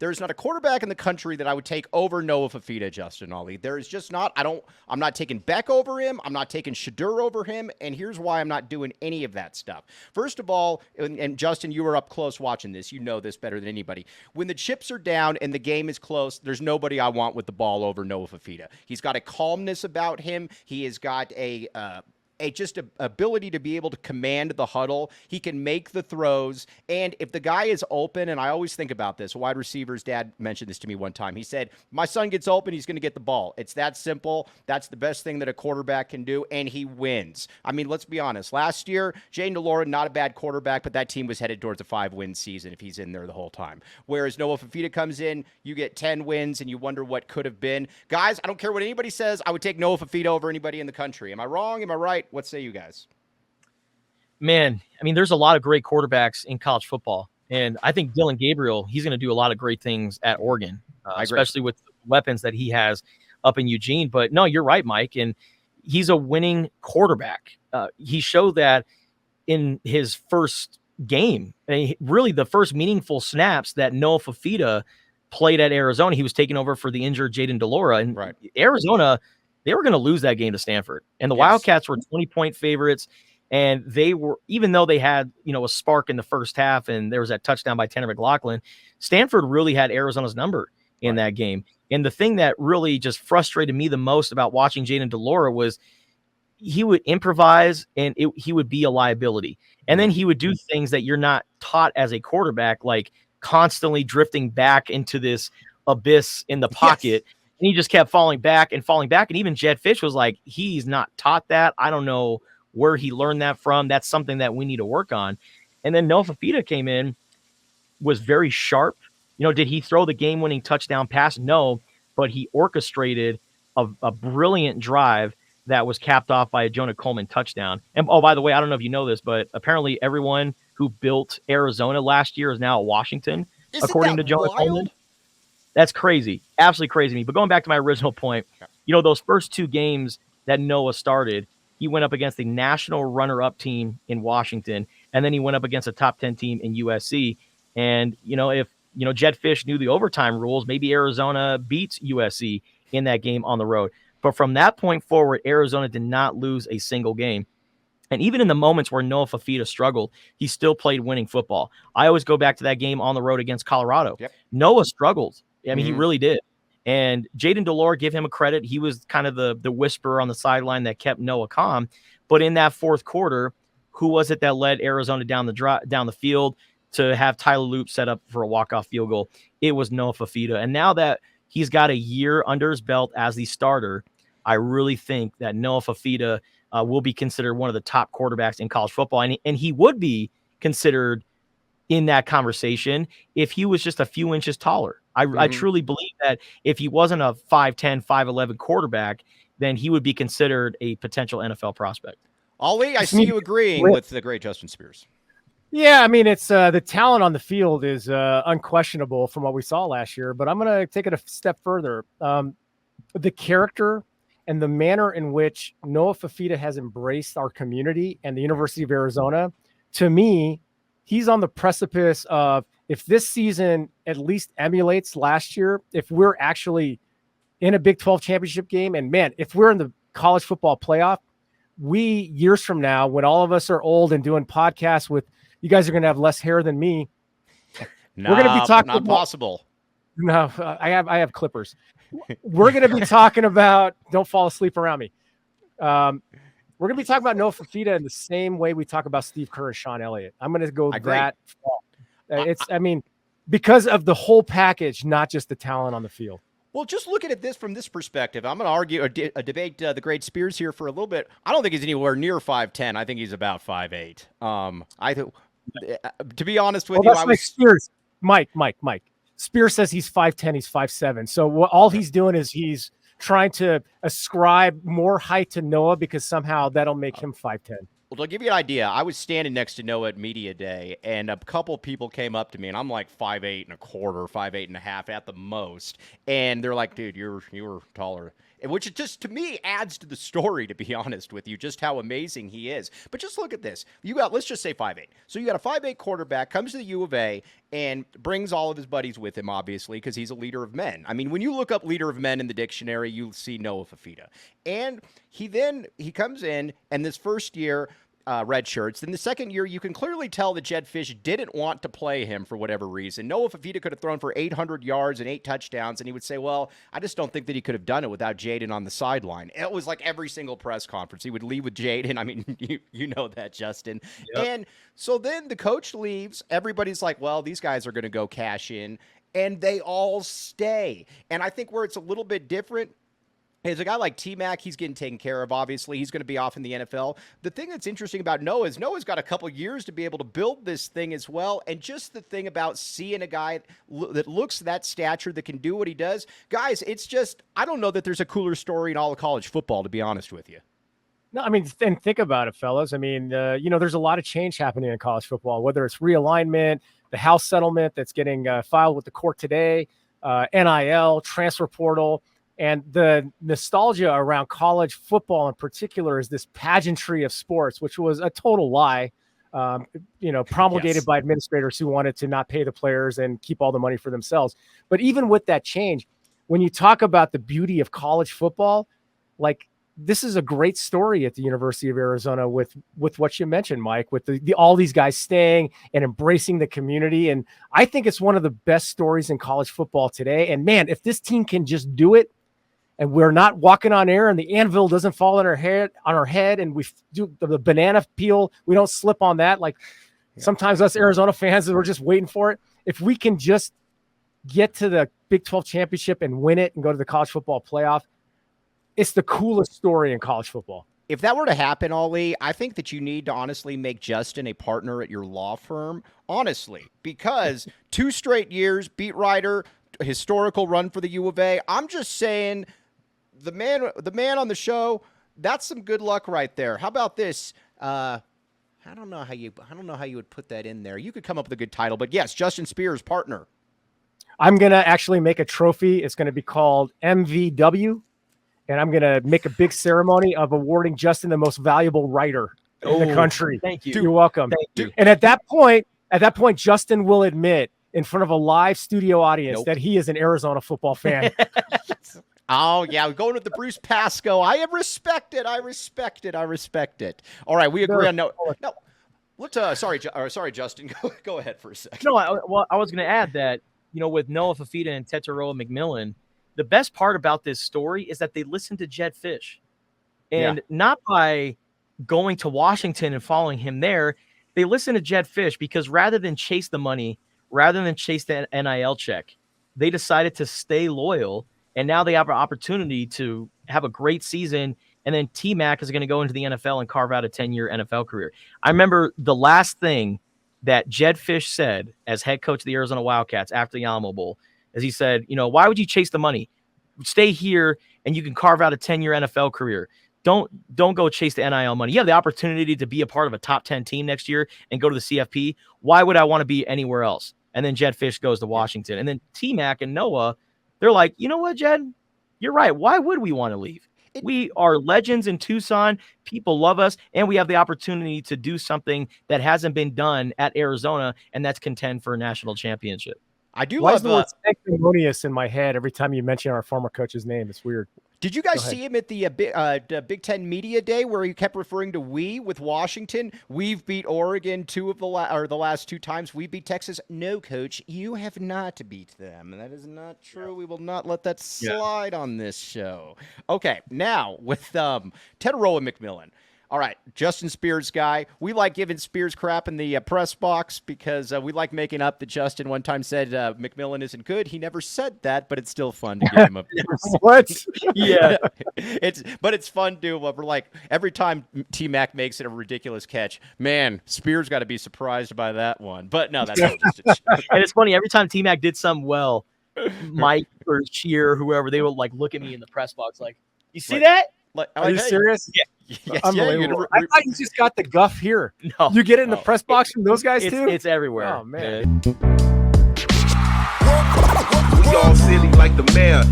There is not a quarterback in the country that I would take over Noah Fifita, Justin Ollie. There is just not. I'm not taking Beck over him. I'm not taking Shadur over him. And here's why I'm not doing any of that stuff. First of all, and Justin, you were up close watching this. You know this better than anybody. When the chips are down and the game is close, there's nobody I want with the ball over Noah Fifita. He's got a calmness about him. He has got a ability to be able to command the huddle. He can make the throws. And if the guy is open, and I always think about this, a wide receiver's dad mentioned this to me one time. He said, my son gets open, he's going to get the ball. It's that simple. That's the best thing that a quarterback can do, and he wins. I mean, let's be honest. Last year, Jayden de Laura, not a bad quarterback, but that team was headed towards a 5-win season if he's in there the whole time. Whereas Noah Fifita comes in, you get 10 wins, and you wonder what could have been. Guys, I don't care what anybody says. I would take Noah Fifita over anybody in the country. Am I wrong? Am I right? What say you guys? Man, I mean, there's a lot of great quarterbacks in college football. And I think Dylan Gabriel, he's going to do a lot of great things at Oregon, especially with weapons that he has up in Eugene. But no, you're right, Mike. And he's a winning quarterback. He showed that in his first game. I mean, really the first meaningful snaps that Noah Fifita played at Arizona. He was taking over for the injured Jayden de Laura. And Arizona, they were going to lose that game to Stanford. And the Wildcats were 20-point favorites. And they were, even though they had, a spark in the first half and there was that touchdown by Tanner McLaughlin, Stanford really had Arizona's number in that game. And the thing that really just frustrated me the most about watching Jayden de Laura was he would improvise and he would be a liability. And then he would do things that you're not taught as a quarterback, like constantly drifting back into this abyss in the pocket. Yes. And he just kept falling back. And even Jedd Fisch was like, he's not taught that. I don't know where he learned that from. That's something that we need to work on. And then Noah Fifita came in, was very sharp. Did he throw the game-winning touchdown pass? No, but he orchestrated a brilliant drive that was capped off by a Jonah Coleman touchdown. And, oh, by the way, I don't know if you know this, but apparently everyone who built Arizona last year is now at Washington, according to Jonah Coleman. That's crazy. Absolutely crazy to me. But going back to my original point, those first two games that Noah started, he went up against the national runner-up team in Washington, and then he went up against a top 10 team in USC. And, if Jedd Fisch knew the overtime rules, maybe Arizona beats USC in that game on the road. But from that point forward, Arizona did not lose a single game. And even in the moments where Noah Fifita struggled, he still played winning football. I always go back to that game on the road against Colorado. Yep. Noah struggled. I mean, he really did. And Jayden de Laura, give him a credit. He was kind of the whisperer on the sideline that kept Noah calm. But in that fourth quarter, who was it that led Arizona down the field to have Tyler Loop set up for a walk-off field goal? It was Noah Fifita. And now that he's got a year under his belt as the starter, I really think that Noah Fifita will be considered one of the top quarterbacks in college football. And he would be considered in that conversation if he was just a few inches taller. I truly believe that if he wasn't a 5'10", 5'11" quarterback, then he would be considered a potential NFL prospect. Ollie, I see you agreeing with the great Justin Spears. Yeah, I mean, it's the talent on the field is unquestionable from what we saw last year, but I'm going to take it a step further. The character and the manner in which Noah Fifita has embraced our community and the University of Arizona, to me, he's on the precipice of, if this season at least emulates last year, if we're actually in a Big 12 championship game, and man, if we're in the college football playoff, years from now, when all of us are old and doing podcasts with, you guys are going to have less hair than me. We're going to be talking not possible. No, I have clippers. We're going to be talking about, don't fall asleep around me. We're going to be talking about Noah Fifita in the same way we talk about Steve Kerr and Sean Elliott. I'm going to go that far. Because of the whole package, not just the talent on the field. Well, just look at it from this perspective. I'm going to argue a debate the great Spears here for a little bit. I don't think he's anywhere near 5'10". I think he's about 5'8". To be honest with you, that's like Spears. Mike. Spears says he's 5'10", he's 5'7". So all he's doing is he's trying to ascribe more height to Noah because somehow that'll make him 5'10". Well, to give you an idea, I was standing next to Noah at Media Day, and a couple people came up to me, and I'm like 5'8" and a quarter, 5'8" and a half at the most, and they're like, "Dude, you were taller." which just to me adds to the story, to be honest with you, just how amazing he is. But just look at this. Let's just say 5'8". So you got a 5'8" quarterback, comes to the U of A, and brings all of his buddies with him, obviously, because he's a leader of men. I mean, when you look up leader of men in the dictionary, you see Noah Fifita. And he comes in, and this first year, red shirts. Then the second year, you can clearly tell that Jedd Fisch didn't want to play him for whatever reason. Noah Fifita could have thrown for 800 yards and 8 touchdowns, and he would say, well, I just don't think that he could have done it without Jaden on the sideline. It was like every single press conference. He would leave with Jaden. I mean, you know that, Justin. Yep. And so then the coach leaves. Everybody's like, well, these guys are going to go cash in, and they all stay. And I think where it's a little bit different, there's a guy like T-Mac, he's getting taken care of, obviously. He's going to be off in the NFL. The thing that's interesting about Noah is Noah's got a couple years to be able to build this thing as well. And just the thing about seeing a guy that looks that stature, that can do what he does, guys, it's just, I don't know that there's a cooler story in all of college football, to be honest with you. No, I mean, and think about it, fellas. I mean, there's a lot of change happening in college football, whether it's realignment, the House settlement that's getting filed with the court today, NIL, transfer portal. And the nostalgia around college football in particular is this pageantry of sports, which was a total lie, promulgated by administrators who wanted to not pay the players and keep all the money for themselves. But even with that change, when you talk about the beauty of college football, like this is a great story at the University of Arizona with what you mentioned, Mike, with all these guys staying and embracing the community. And I think it's one of the best stories in college football today. And man, if this team can just do it, and we're not walking on air and the anvil doesn't fall on our head and we do the banana peel, we don't slip on that. Like sometimes us Arizona fans, we're just waiting for it. If we can just get to the Big 12 championship and win it and go to the college football playoff, it's the coolest story in college football. If that were to happen, Ollie, I think that you need to honestly make Justin a partner at your law firm, honestly, because 2 straight years, beat writer, historical run for the U of A. I'm just saying, the man on the show, that's some good luck right there. How about this? I don't know how you would put that in there. You could come up with a good title, but yes, Justin Spears, partner. I'm going to actually make a trophy. It's going to be called MVW, and I'm going to make a big ceremony of awarding Justin the most valuable writer in the country. Thank you. You're welcome. Thank you. And at that point, Justin will admit in front of a live studio audience that he is an Arizona football fan. Oh, yeah, going with the Bruce Pascoe. I respect it. All right, we agree on no. Let's sorry, Justin. Go ahead for a second. No, I was going to add that, with Noah Fifita and Tetairoa McMillan, the best part about this story is that they listened to Jedd Fisch. And not by going to Washington and following him there, they listened to Jedd Fisch because rather than chase the money, rather than chase the NIL check, they decided to stay loyal. And now they have an opportunity to have a great season. And then T-Mac is going to go into the NFL and carve out a 10-year NFL career. I remember the last thing that Jedd Fisch said as head coach of the Arizona Wildcats after the Alamo Bowl is he said, why would you chase the money? Stay here and you can carve out a 10-year NFL career. Don't go chase the NIL money. You have the opportunity to be a part of a top 10 team next year and go to the CFP. Why would I want to be anywhere else? And then Jedd Fisch goes to Washington. And then T-Mac and Noah, they're like, you know what, Jedd? You're right. Why would we want to leave? We are legends in Tucson. People love us, and we have the opportunity to do something that hasn't been done at Arizona, and that's contend for a national championship. I do Why love is the word sanctimonious in my head every time you mention our former coach's name? It's weird. Did you guys see him at the Big Ten Media Day where he kept referring to we with Washington? We've beat Oregon the last 2 times. We beat Texas. No, Coach, you have not beat them. That is not true. Yeah. We will not let that slide on this show. Okay, now with Tetairoa McMillan. All right, Justin Spears guy. We like giving Spears crap in the press box because we like making up that Justin one time said McMillan isn't good. He never said that, but it's still fun to give him a what? Yeah, it's fun to. We're like every time T-Mac makes it a ridiculous catch, man, Spears got to be surprised by that one. But no, that's just and it's funny every time T-Mac did something well, Mike or Cheer, whoever, they would like look at me in the press box like, "You see that? Are you serious?" Yeah. Yes, unbelievable. I thought you just got the guff here. No, you get it in the press box from those guys too? It's everywhere. Oh, man. We all silly like the mayor.